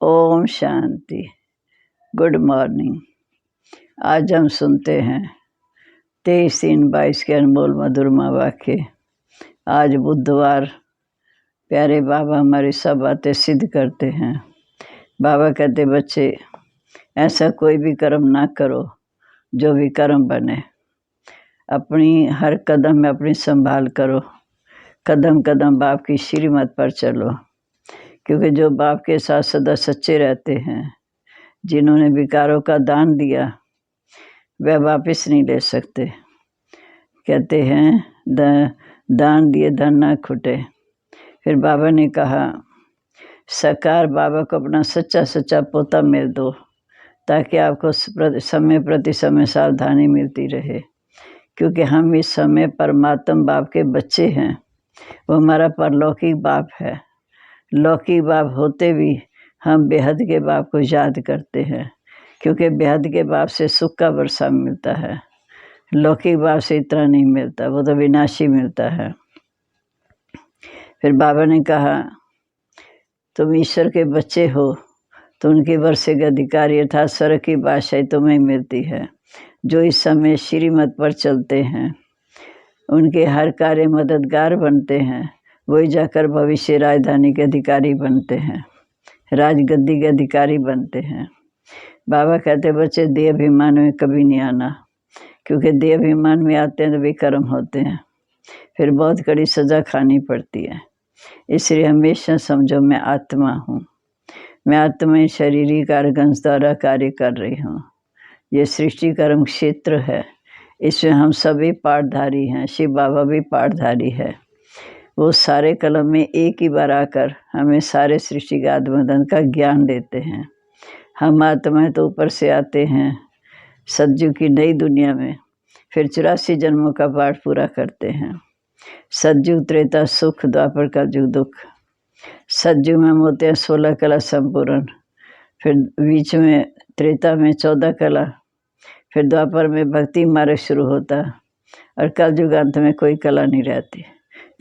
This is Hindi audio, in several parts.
ओम शांति। Good morning. आज हम सुनते हैं 23/3/22 के अनमोल मधुरमा वाक्य। आज बुधवार। प्यारे बाबा हमारी सब बातें सिद्ध करते हैं। बाबा कहते बच्चे ऐसा कोई भी कर्म ना करो जो विकर्म बने। अपनी हर कदम में अपनी संभाल करो। कदम कदम बाप की श्रीमत पर चलो, क्योंकि जो बाप के साथ सदा सच्चे रहते हैं, जिन्होंने विकारों का दान दिया, वह वापस नहीं ले सकते। कहते हैं दान दिए धन ना खुटे। फिर बाबा ने कहा साकार बाबा को अपना सच्चा सच्चा पोता मिल दो, ताकि आपको समय प्रति समय सावधानी मिलती रहे, क्योंकि हम इस समय परमात्मा बाप के बच्चे हैं। वो हमारा परलौकिक बाप है। लौकिक बाप होते भी हम बेहद के बाप को याद करते हैं, क्योंकि बेहद के बाप से सुख का वर्षा मिलता है। लौकिक बाप से इतना नहीं मिलता, वो तो विनाशी मिलता है। फिर बाबा ने कहा तुम ईश्वर के बच्चे हो तो उनके वर्षे के अधिकारी अर्थात स्वर्ग की बादशाही तुम्हें मिलती है। जो इस समय श्रीमत पर चलते हैं, उनके हर कार्य मददगार बनते हैं, वही जाकर भविष्य राजधानी के अधिकारी बनते हैं, राजगद्दी के अधिकारी बनते हैं। बाबा कहते बच्चे देह अभिमान में कभी नहीं आना, क्योंकि देह अभिमान में आते हैं तो विकर्म होते हैं, फिर बहुत कड़ी सज़ा खानी पड़ती है। इसलिए हमेशा समझो मैं आत्मा हूँ। मैं आत्मा शारीरिक अर्गंश द्वारा कार्य कर रही हूँ। ये सृष्टि कर्म क्षेत्र है, इसमें हम सभी पाठधारी हैं। शिव बाबा भी पाठधारी है। वो सारे कलम में एक ही बार आकर हमें सारे सृष्टि का आत्मदन का ज्ञान देते हैं। हम आत्माएं तो ऊपर से आते हैं सतयुग की नई दुनिया में, फिर 84 जन्मों का पाठ पूरा करते हैं। सतयुग त्रेता सुख, द्वापर कलयुग दुख। सतयुग में हम होते हैं 16 कला संपूर्ण, फिर बीच में त्रेता में 14 कला, फिर द्वापर में भक्ति मार्ग शुरू होता, और कलयुग अंत में कोई कला नहीं रहती।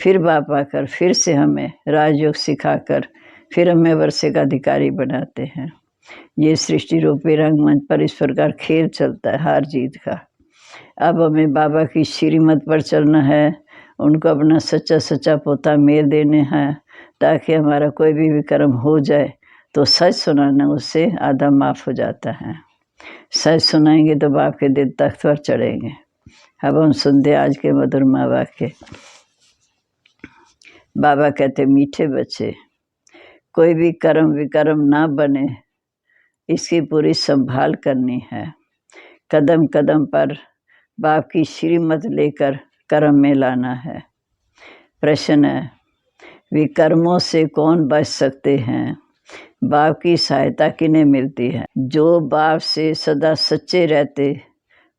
फिर बाप आकर फिर से हमें राजयोग सिखाकर फिर हमें वर्षे का अधिकारी बनाते हैं। ये सृष्टि रूपी रंगमंच पर इस प्रकार खेल चलता है हार जीत का। अब हमें बाबा की श्रीमत पर चलना है, उनको अपना सच्चा सच्चा पोता मेल देने हैं, ताकि हमारा कोई भी विकर्म हो जाए तो सच सुनाना उससे आधा माफ़ हो जाता है। सच सुनाएंगे तो बाप के दिल तख्त पर चढ़ेंगे। अब हम सुनते आज के मधुरमा वाक्य। बाबा कहते मीठे बच्चे कोई भी कर्म विकर्म ना बने, इसकी पूरी संभाल करनी है। कदम कदम पर बाप की श्रीमत लेकर कर्म में लाना है। प्रश्न है विकर्मों से कौन बच सकते हैं? बाप की सहायता किन्हें मिलती है? जो बाप से सदा सच्चे रहते,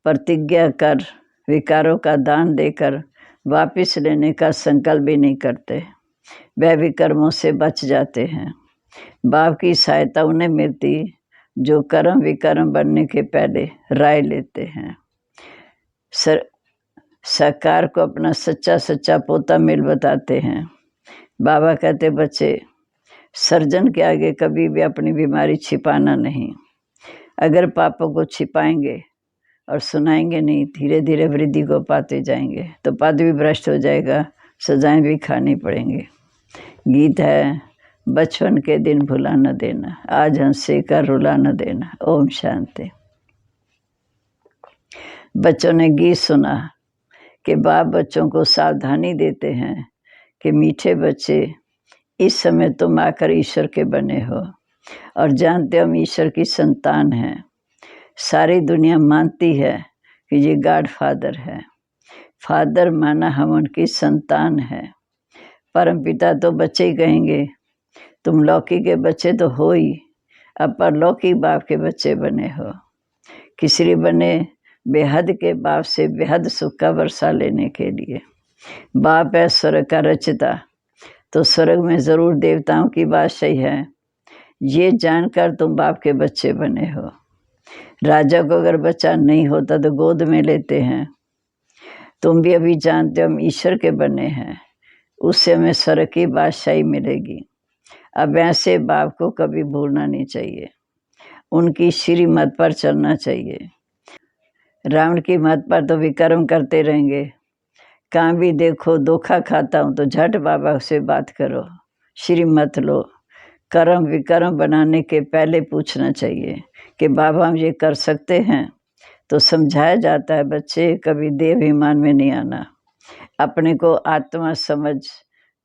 प्रतिज्ञा कर विकारों का दान देकर वापस लेने का संकल्प भी नहीं करते, वह विकर्मों से बच जाते हैं। बाप की सहायता उन्हें मिलती जो कर्म विकर्म बनने के पहले राय लेते हैं। साकार को अपना सच्चा सच्चा पोता मेल बताते हैं। बाबा कहते बच्चे सर्जन के आगे कभी भी अपनी बीमारी छिपाना नहीं। अगर पापों को छिपाएंगे और सुनाएंगे नहीं, धीरे धीरे वृद्धि को पाते जाएंगे तो पद भी भ्रष्ट हो जाएगा, सजाएं भी खानी पड़ेंगी। गीत है बचपन के दिन भुला न देना, आज हंसे का रुला न देना। ओम शांति। बच्चों ने गीत सुना कि बाप बच्चों को सावधानी देते हैं कि मीठे बच्चे इस समय तुम आकर ईश्वर के बने हो और जानते हो हम ईश्वर की संतान हैं। सारी दुनिया मानती है कि ये गॉड फादर है। फादर माना हम उनकी संतान हैं। परमपिता तो बच्चे ही कहेंगे, तुम लौकिक के बच्चे तो हो ही, अब परलौकिक बाप के बच्चे बने हो। किसरी बने? बेहद के बाप से बेहद सुख का वर्षा लेने के लिए। बाप है स्वर्ग का रचिता, तो स्वर्ग में ज़रूर देवताओं की बादशाही है। ये जानकर तुम बाप के बच्चे बने हो। राजा को अगर बच्चा नहीं होता तो गोद में लेते हैं। तुम भी अभी जानते हो हम ईश्वर के बने हैं, उससे हमें स्वर्ग की बादशाही मिलेगी। अब ऐसे बाप को कभी भूलना नहीं चाहिए, उनकी श्रीमत पर चलना चाहिए। रावण की मत पर तो विक्रम करते रहेंगे, कहाँ भी देखो धोखा खाता हूँ तो झट बाबा से बात करो, श्रीमत लो। कर्म विक्रम बनाने के पहले पूछना चाहिए कि बाबा हम ये कर सकते हैं, तो समझाया जाता है बच्चे कभी देहाभिमान में नहीं आना, अपने को आत्मा समझ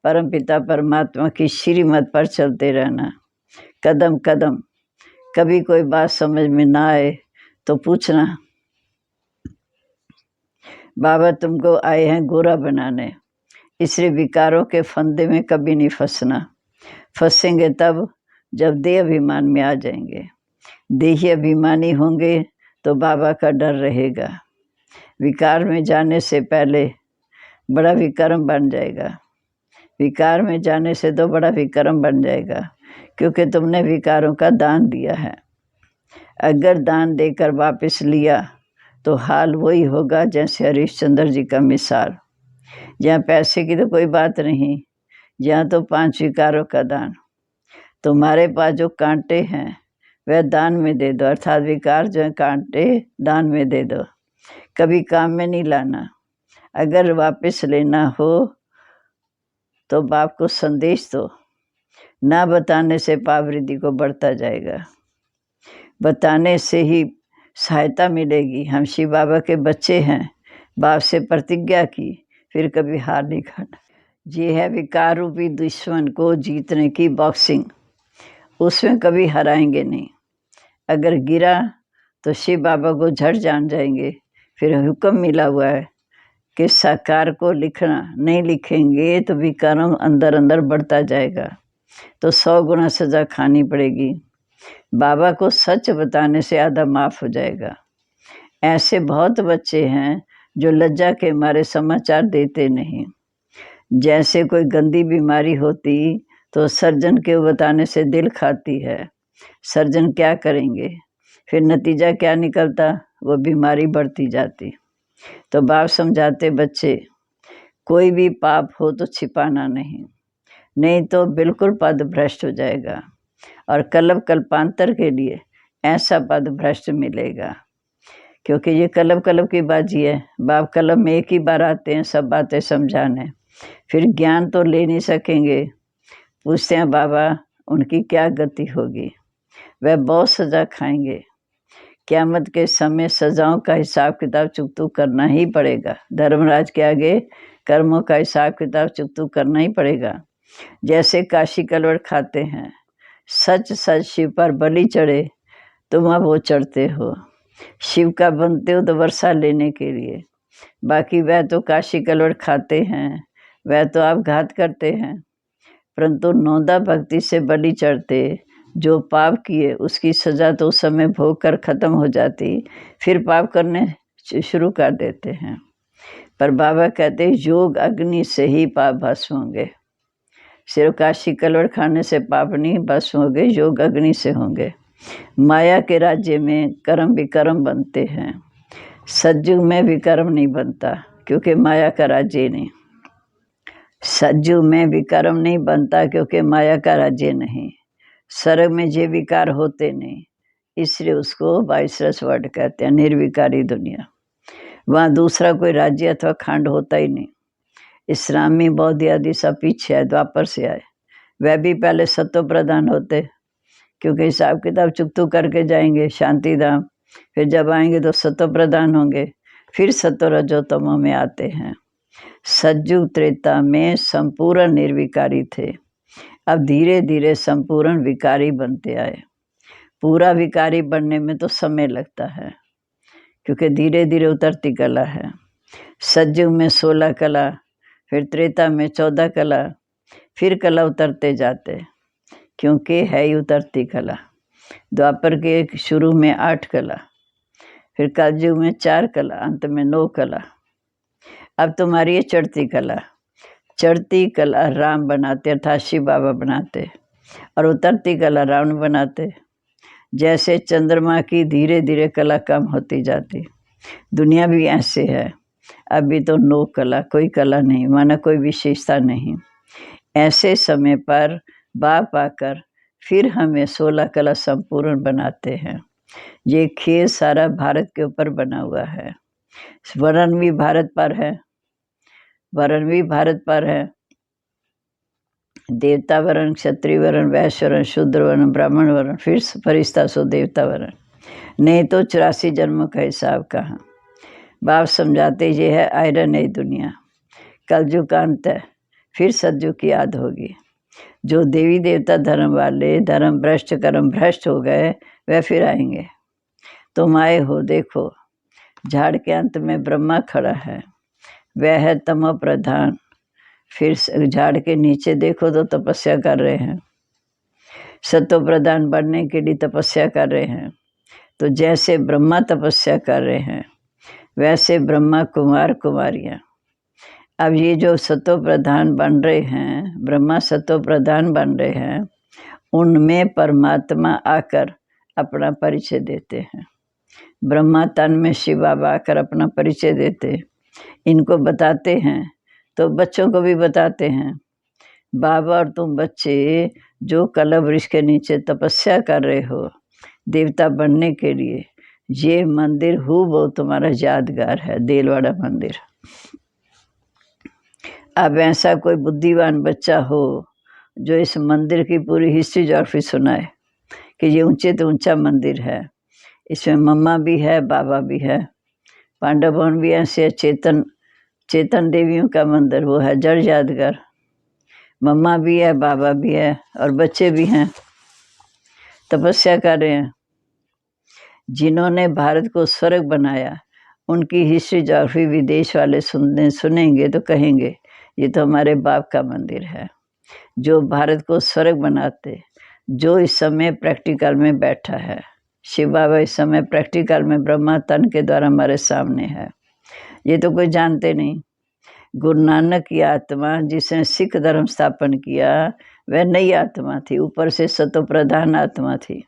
परमपिता परमात्मा की श्रीमत पर चलते रहना। कदम कदम कभी कोई बात समझ में ना आए तो पूछना, बाबा तुमको आए हैं गोरा बनाने, इसलिए विकारों के फंदे में कभी नहीं फंसना। फंसेंगे तब जब देह अभिमान में आ जाएंगे। देही अभिमानी होंगे तो बाबा का डर रहेगा। विकार में जाने से पहले बड़ा विक्रम बन जाएगा। विकार में जाने से तो बड़ा विक्रम बन जाएगा, क्योंकि तुमने विकारों का दान दिया है। अगर दान देकर वापस लिया तो हाल वही होगा जैसे हरिश्चंद्र जी का मिसाल। जहाँ पैसे की तो कोई बात नहीं, यहाँ तो 5 विकारों का दान। तुम्हारे पास जो कांटे हैं वह दान में दे दो, अर्थात विकार जो है कांटे दान में दे दो, कभी काम में नहीं लाना। अगर वापस लेना हो तो बाप को संदेश दो, ना बताने से पाप वृद्धि को बढ़ता जाएगा, बताने से ही सहायता मिलेगी। हम शिव बाबा के बच्चे हैं, बाप से प्रतिज्ञा की, फिर कभी हार नहीं खाना। ये है विकार रूपी दुश्मन को जीतने की बॉक्सिंग, उसमें कभी हराएंगे नहीं। अगर गिरा तो शिव बाबा को झट जान जाएंगे। फिर हुक्म मिला हुआ है कि साकार को लिखना, नहीं लिखेंगे तो विक्रम अंदर अंदर बढ़ता जाएगा, तो 100 गुना सज़ा खानी पड़ेगी। बाबा को सच बताने से आधा माफ़ हो जाएगा। ऐसे बहुत बच्चे हैं जो लज्जा के मारे समाचार देते नहीं। जैसे कोई गंदी बीमारी होती तो सर्जन के बताने से दिल खाती है, सर्जन क्या करेंगे, फिर नतीजा क्या निकलता, वो बीमारी बढ़ती जाती। तो बाप समझाते बच्चे कोई भी पाप हो तो छिपाना नहीं, नहीं तो बिल्कुल पद भ्रष्ट हो जाएगा, और कल्प कल्पांतर के लिए ऐसा पद भ्रष्ट मिलेगा। क्योंकि ये कल्प की बाजी है। बाप कल्प में एक ही बार आते हैं सब बातें समझाने, फिर ज्ञान तो ले नहीं सकेंगे। पूछते हैं बाबा उनकी क्या गति होगी, वह बहुत सज़ा खाएंगे। क़यामत के समय सज़ाओं का हिसाब किताब चुकतू करना ही पड़ेगा। धर्मराज के आगे कर्मों का हिसाब किताब चुकतू करना ही पड़ेगा। जैसे काशी कलवड़ खाते हैं, सच सच शिव पर बलि चढ़े, तुम अब वो चढ़ते हो। शिव का बनते हो तो वर्षा लेने के लिए, बाकी वह तो काशी कलवड़ खाते हैं, वह तो आप घात करते हैं। परंतु नौदा भक्ति से बलि चढ़ते, जो पाप किए उसकी सज़ा तो उस समय भोग कर ख़त्म हो जाती, फिर पाप करने शुरू कर देते हैं। पर बाबा कहते योग अग्नि से ही पाप भस्म होंगे। सिर्फ काशी कलवड़ खाने से पाप नहीं भस्म होंगे, योग अग्नि से होंगे। माया के राज्य में कर्म विक्रम बनते हैं, सतयुग में विक्रम नहीं बनता, क्योंकि माया का राज्य नहीं। सतयुग में विक्रम नहीं बनता क्योंकि माया का राज्य नहीं। स्वर्ग में जे विकार होते नहीं, इसलिए उसको 22 वर्ड कहते हैं, निर्विकारी दुनिया। वहाँ दूसरा कोई राज्य अथवा खंड होता ही नहीं। इस्लामी बौद्ध आदि सब पीछे आए, द्वापर से आए। वह भी पहले सत्व प्रधान होते, क्योंकि हिसाब किताब चुकतू करके जाएंगे शांति धाम, फिर जब आएंगे तो सत्व प्रधान होंगे, फिर सत्व रजो तमो में आते हैं। सतयुग त्रेता में संपूर्ण निर्विकारी थे, अब धीरे धीरे संपूर्ण विकारी बनते आए। पूरा विकारी बनने में तो समय लगता है, क्योंकि धीरे धीरे उतरती कला है। सतयुग में 16 कला, फिर त्रेता में 14 कला, फिर कला उतरते जाते, क्योंकि है ही उतरती कला। द्वापर के शुरू में 8 कला, फिर कलयुग में 4 कला, अंत में 9 कला। अब तुम्हारी ये चढ़ती कला, चढ़ती कला राम बनाते अर्थात शिव बाबा बनाते, और उतरती कला रावण बनाते। जैसे चंद्रमा की धीरे धीरे कला कम होती जाती, दुनिया भी ऐसे है। अभी तो 9 कला, कोई कला नहीं, माना कोई विशेषता नहीं। ऐसे समय पर बाप आकर फिर हमें 16 कला संपूर्ण बनाते हैं। ये खेल सारा भारत के ऊपर बना हुआ है। वर्ण भी भारत पर है, वर्ण भी भारत पर है। देवता वर्ण, क्षत्रिय वर्ण, वैश्य वर्ण, शूद्र वर्ण, ब्राह्मण वर्ण, फिर फरिश्ता सो देवता वर्ण। नहीं तो 84 जन्मों का हिसाब कहाँ। बाप समझाते ये है आयरन नई दुनिया, कलयुग का अंत है, फिर सतयुग की याद होगी। जो देवी देवता धर्म वाले धर्म भ्रष्ट कर्म भ्रष्ट हो गए वह फिर आएंगे। तुम आए हो, देखो झाड़ के अंत में ब्रह्मा खड़ा है, वह है तमो प्रधान। फिर झाड़ के नीचे देखो तो तपस्या कर रहे हैं, सतो प्रधान बनने के लिए तपस्या कर रहे हैं। तो जैसे ब्रह्मा तपस्या कर रहे हैं वैसे ब्रह्मा कुमार कुमारियाँ। अब ये जो सतो प्रधान बन रहे हैं, ब्रह्मा सतो प्रधान बन रहे हैं, उनमें परमात्मा आकर अपना परिचय देते हैं। ब्रह्मा तन में शिव बाबा आकर अपना परिचय देते, इनको बताते हैं तो बच्चों को भी बताते हैं। बाबा और तुम बच्चे जो कलम वृक्ष के नीचे तपस्या कर रहे हो देवता बनने के लिए, ये मंदिर वो तुम्हारा यादगार है, देलवाड़ा मंदिर। अब ऐसा कोई बुद्धिमान बच्चा हो जो इस मंदिर की पूरी हिस्ट्री जोग्राफी सुनाए कि ये ऊंचे तो ऊंचा मंदिर है, इसमें मम्मा भी है, बाबा भी है, पांडव भवन भी ऐसे, चेतन देवियों का मंदिर वो है जड़ यादगार। मम्मा भी है, बाबा भी है और बच्चे भी हैं, तपस्या कर रहे हैं। जिन्होंने भारत को स्वर्ग बनाया उनकी हिस्ट्री जोग्राफी विदेश वाले सुनेंगे तो कहेंगे ये तो हमारे बाप का मंदिर है, जो भारत को स्वर्ग बनाते, जो इस समय प्रैक्टिकल में बैठा है। शिव बाबा इस समय प्रैक्टिकल में ब्रह्मा तन के द्वारा हमारे सामने है, ये तो कोई जानते नहीं। गुरु नानक की आत्मा जिसने सिख धर्म स्थापन किया वह नई आत्मा थी, ऊपर से सतो प्रधान आत्मा थी,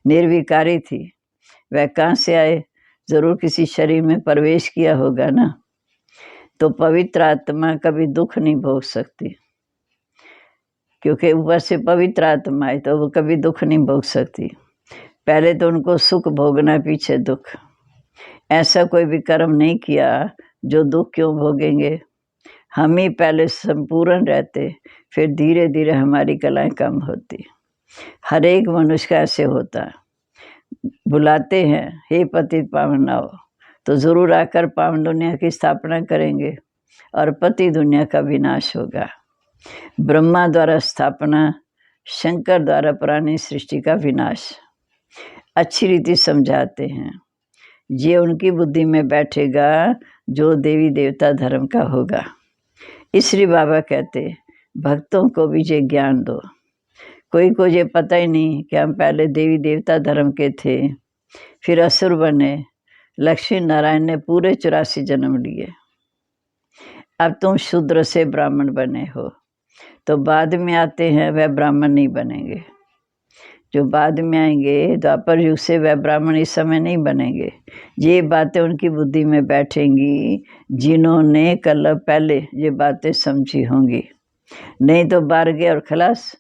निर्विकारी थी। वह कहाँ से आए? जरूर किसी शरीर में प्रवेश किया होगा ना। तो पवित्र आत्मा कभी दुख नहीं भोग सकती, क्योंकि ऊपर से पवित्र आत्मा है तो वो कभी दुख नहीं भोग सकती। पहले तो उनको सुख भोगना, पीछे दुख। ऐसा कोई भी कर्म नहीं किया जो दुख क्यों भोगेंगे। हम ही पहले संपूर्ण रहते, फिर धीरे धीरे हमारी कलाएं कम होती। हर एक मनुष्य का ऐसे होता। बुलाते हैं हे पतित पावन आओ, तो जरूर आकर पावन दुनिया की स्थापना करेंगे और पति दुनिया का विनाश होगा। ब्रह्मा द्वारा स्थापना, शंकर द्वारा पुरानी सृष्टि का विनाश। अच्छी रीति समझाते हैं, ये उनकी बुद्धि में बैठेगा जो देवी देवता धर्म का होगा। इसलिए बाबा कहते भक्तों को भी ये ज्ञान दो। कोई को ये पता ही नहीं कि हम पहले देवी देवता धर्म के थे, फिर असुर बने, लक्ष्मी नारायण ने पूरे 84 जन्म लिए। अब तुम शूद्र से ब्राह्मण बने हो, तो बाद में आते हैं वह ब्राह्मण नहीं बनेंगे। जो बाद में आएंगे द्वापर युग से वह ब्राह्मण इस समय नहीं बनेंगे। ये बातें उनकी बुद्धि में बैठेंगी जिन्होंने कल पहले ये बातें समझी होंगी। नहीं तो बाहर गए और खलास।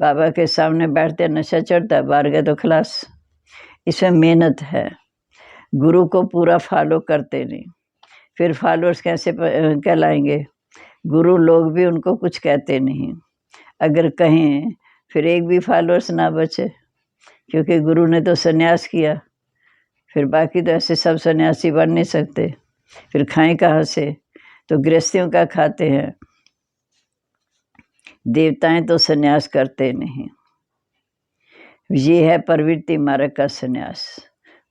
बाबा के सामने बैठते नशा चढ़ता, बाहर गए तो खलास। इसमें मेहनत है, गुरु को पूरा फॉलो करते नहीं, फिर फॉलोअर्स कैसे कहलाएंगे। गुरु लोग भी उनको कुछ कहते नहीं, अगर कहें फिर एक भी फॉलोअर्स ना बचे, क्योंकि गुरु ने तो सन्यास किया, फिर बाकी तो ऐसे सब सन्यासी बन नहीं सकते, फिर खाएं कहाँ से। तो गृहस्थियों का खाते हैं, देवताएं तो सन्यास करते नहीं। ये है प्रवृत्ति मार्ग का सन्यास।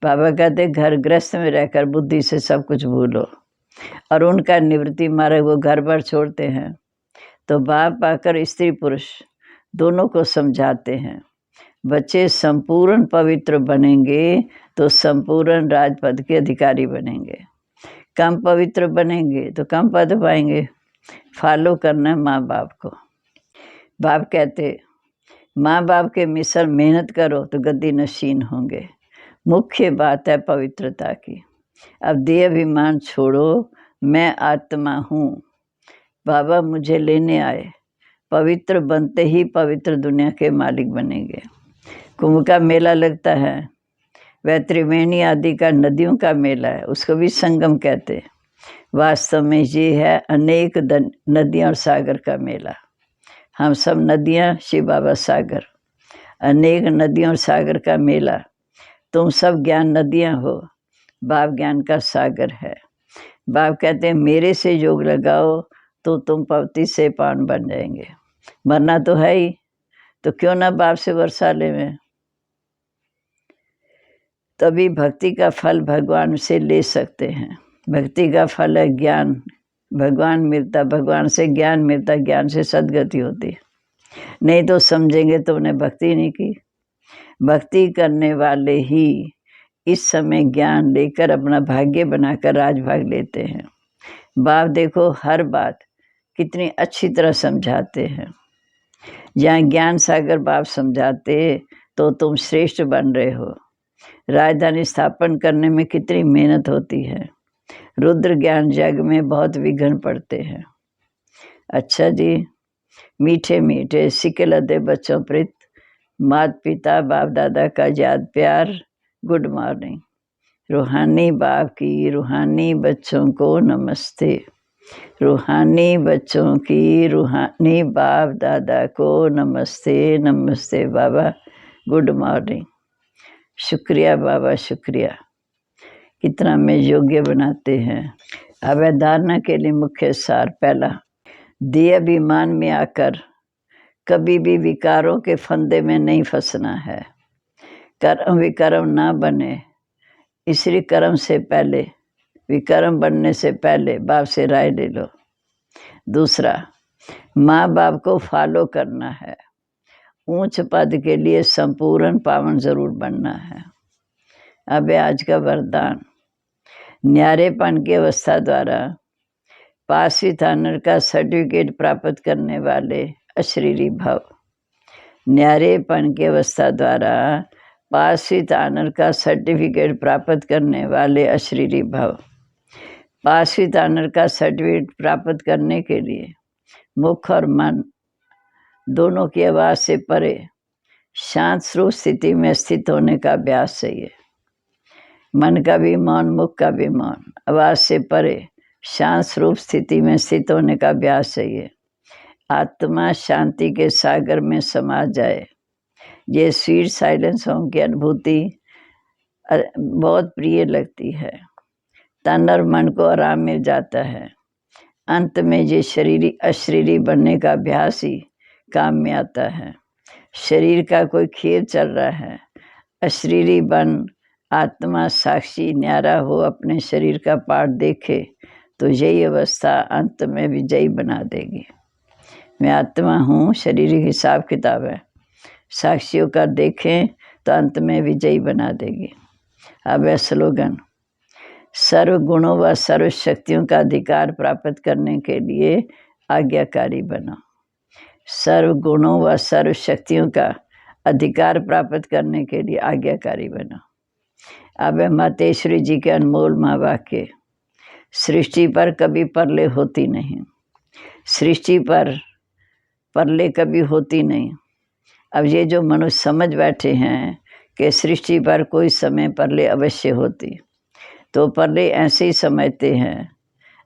बाबा कहते घर गृहस्थ में रहकर बुद्धि से सब कुछ भूलो, और उनका निवृत्ति मार्ग वो घर बार छोड़ते हैं। तो बाप आकर स्त्री पुरुष दोनों को समझाते हैं, बच्चे संपूर्ण पवित्र बनेंगे तो संपूर्ण राजपद के अधिकारी बनेंगे। कम पवित्र बनेंगे तो कम पद पाएंगे। फॉलो करना है माँ बाप को। बाप कहते माँ बाप के मिशन मेहनत करो तो गद्दी नशीन होंगे। मुख्य बात है पवित्रता की। अब देह अभिमान छोड़ो, मैं आत्मा हूँ, बाबा मुझे लेने आए, पवित्र बनते ही पवित्र दुनिया के मालिक बनेंगे। कुंभ का मेला लगता है, वह त्रिवेणी आदि का नदियों का मेला है, उसको भी संगम कहते हैं। वास्तव में ये है अनेक नदियाँ और सागर का मेला। हम सब नदियाँ, शिव बाबा सागर, अनेक नदियों और सागर का मेला। तुम सब ज्ञान नदियाँ हो, बाप ज्ञान का सागर है। बाप कहते हैं मेरे से योग लगाओ तो तुम पवती से पान बन जाएंगे। मरना तो है ही, तो क्यों ना बाप से वर्षा ले में। तभी भक्ति का फल भगवान से ले सकते हैं। भक्ति का फल है ज्ञान। भगवान मिलता, भगवान से ज्ञान मिलता, ज्ञान से सद्गति होती। नहीं तो समझेंगे तो उन्हें भक्ति नहीं की। भक्ति करने वाले ही इस समय ज्ञान लेकर अपना भाग्य बनाकर राजभाग लेते हैं। बाप देखो हर बात कितनी अच्छी तरह समझाते हैं। जहाँ ज्ञान सागर बाप समझाते तो तुम श्रेष्ठ बन रहे हो। राजधानी स्थापन करने में कितनी मेहनत होती है। रुद्र ज्ञान जग में बहुत विघ्न पड़ते हैं। अच्छा जी, मीठे मीठे सिके लदे बच्चों प्रीत, माता पिता बाप दादा का याद प्यार, गुड मॉर्निंग। रूहानी बाप की रूहानी बच्चों को नमस्ते। रूहानी बच्चों की रूहानी बाप दादा को नमस्ते। नमस्ते बाबा, गुड मॉर्निंग। शुक्रिया बाबा, शुक्रिया। कितना में योग्य बनाते हैं। अब धारणा के लिए मुख्य सार। पहला, देह अभिमान में आकर कभी भी विकारों के फंदे में नहीं फंसना है। कर्म विकर्म ना बने, इसलिए कर्म से पहले, विकर्म बनने से पहले बाप से राय ले लो। दूसरा, माँ बाप को फॉलो करना है। ऊंच पद के लिए संपूर्ण पावन जरूर बनना है। अब आज का वरदान, न्यारेपन की अवस्था द्वारा पास विथ ऑनर का सर्टिफिकेट प्राप्त करने वाले अशरीरी भव। न्यारेपन की अवस्था द्वारा पास विथ ऑनर का सर्टिफिकेट प्राप्त करने वाले अशरीरी भव। पास विथ ऑनर का सर्टिफिकेट प्राप्त करने के लिए मुख और मन दोनों की आवाज़ से परे शांत स्वरूप स्थिति में स्थित होने का अभ्यास चाहिए। मन का भी मौन, मुख का भी मौन, आवाज़ से परे शांत स्वरूप स्थिति में स्थित होने का अभ्यास चाहिए। आत्मा शांति के सागर में समा जाए। ये स्वीट साइलेंस होम की अनुभूति बहुत प्रिय लगती है। तन और मन को आराम मिल जाता है। अंत में ये शरीरी अशरीरी बनने का अभ्यास ही काम में आता है। शरीर का कोई खेल चल रहा है, अशरीरी बन आत्मा साक्षी न्यारा हो अपने शरीर का पाठ देखे तो यही अवस्था अंत में विजयी बना देगी। मैं आत्मा हूँ, शरीर हिसाब किताब है, साक्षियों का देखें तो अंत में विजयी बना देगी। अब है स्लोगन, सर्व गुणों व सर्व शक्तियों का अधिकार प्राप्त करने के लिए आज्ञाकारी बनो। सर्व गुणों व सर्व शक्तियों का अधिकार प्राप्त करने के लिए आज्ञाकारी बनो। अब है मातेश्वरी जी के अनमोल महावाक्य, सृष्टि पर कभी परले होती नहीं। सृष्टि पर परले कभी होती नहीं। अब ये जो मनुष्य समझ बैठे हैं कि सृष्टि पर कोई समय परले अवश्य होती, तो परले ऐसे ही समझते हैं।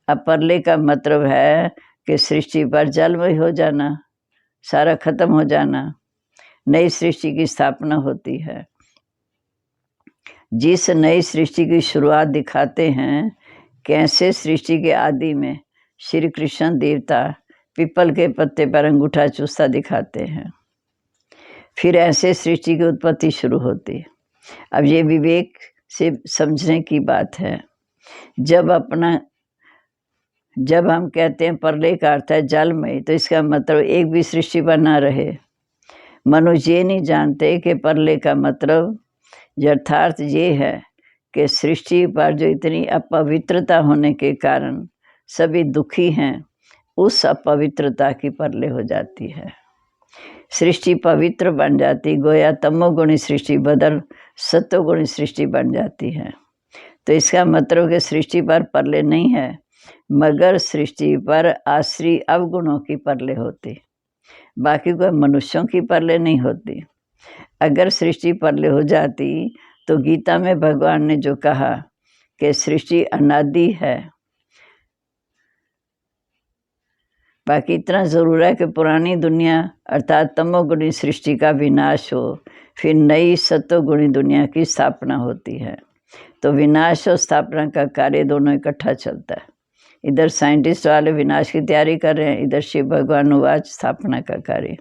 अब परले का मतलब है कि सृष्टि पर जलमय हो जाना, सारा खत्म हो जाना, नई सृष्टि की स्थापना होती है। जिस नई सृष्टि की शुरुआत दिखाते हैं, कैसे सृष्टि के आदि में श्री कृष्ण देवता पीपल के पत्ते पर अंगूठा चूसता दिखाते हैं, फिर ऐसे सृष्टि की उत्पत्ति शुरू होती। अब ये विवेक से समझने की बात है। जब हम कहते हैं प्रलय का अर्थ है जलमय, तो इसका मतलब एक भी सृष्टि पर ना रहे। मनुष्य ये नहीं जानते कि प्रलय का मतलब यथार्थ ये है कि सृष्टि पर जो इतनी अपवित्रता होने के कारण सभी दुखी हैं, उस अपवित्रता की प्रलय हो जाती है। सृष्टि पवित्र बन जाती, गोया तमोगुणी सृष्टि बदल सत्वगुणी सृष्टि बन जाती है। तो इसका मतलब कि सृष्टि पर प्रलय नहीं है, मगर सृष्टि पर आश्री अवगुणों की प्रलय होती। बाकी कोई मनुष्यों की परले नहीं होती। अगर सृष्टि परले हो जाती तो गीता में भगवान ने जो कहा कि सृष्टि अनादि है, बाकी इतना ज़रूर है कि पुरानी दुनिया अर्थात तमोगुणी सृष्टि का विनाश हो, फिर नई सत्वगुणी दुनिया की स्थापना होती है। तो विनाश और स्थापना का कार्य दोनों इकट्ठा चलता है। इधर साइंटिस्ट वाले विनाश की तैयारी कर रहे हैं, इधर शिव भगवान वाच स्थापना का कार्य।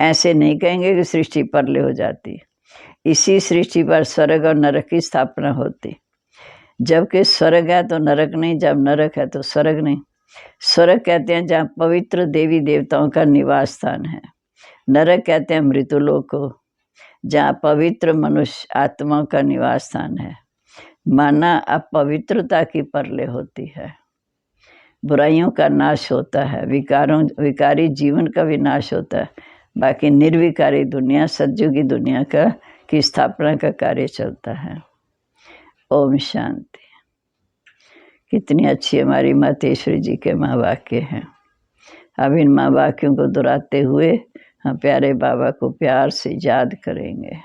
ऐसे नहीं कहेंगे कि सृष्टि परले हो जाती, इसी सृष्टि पर स्वर्ग और नरक की स्थापना होती। जबकि स्वर्ग है तो नरक नहीं, जब नरक है तो स्वर्ग नहीं। स्वर्ग कहते हैं जहाँ पवित्र देवी देवताओं का निवास स्थान है। नरक कहते हैं मृत्युलोक को, जहाँ पवित्र मनुष्य आत्माओं का निवास स्थान है। माना अपवित्रता की परले होती है, बुराइयों का नाश होता है, विकारी जीवन का विनाश होता है, बाकी निर्विकारी दुनिया सतयुगी दुनिया की स्थापना का कार्य चलता है। ओम शांति। कितनी अच्छी हमारी मातेश्वरी जी के महावाक्य हैं। अब इन महावाक्यों को दोहराते हुए हम प्यारे बाबा को प्यार से याद करेंगे।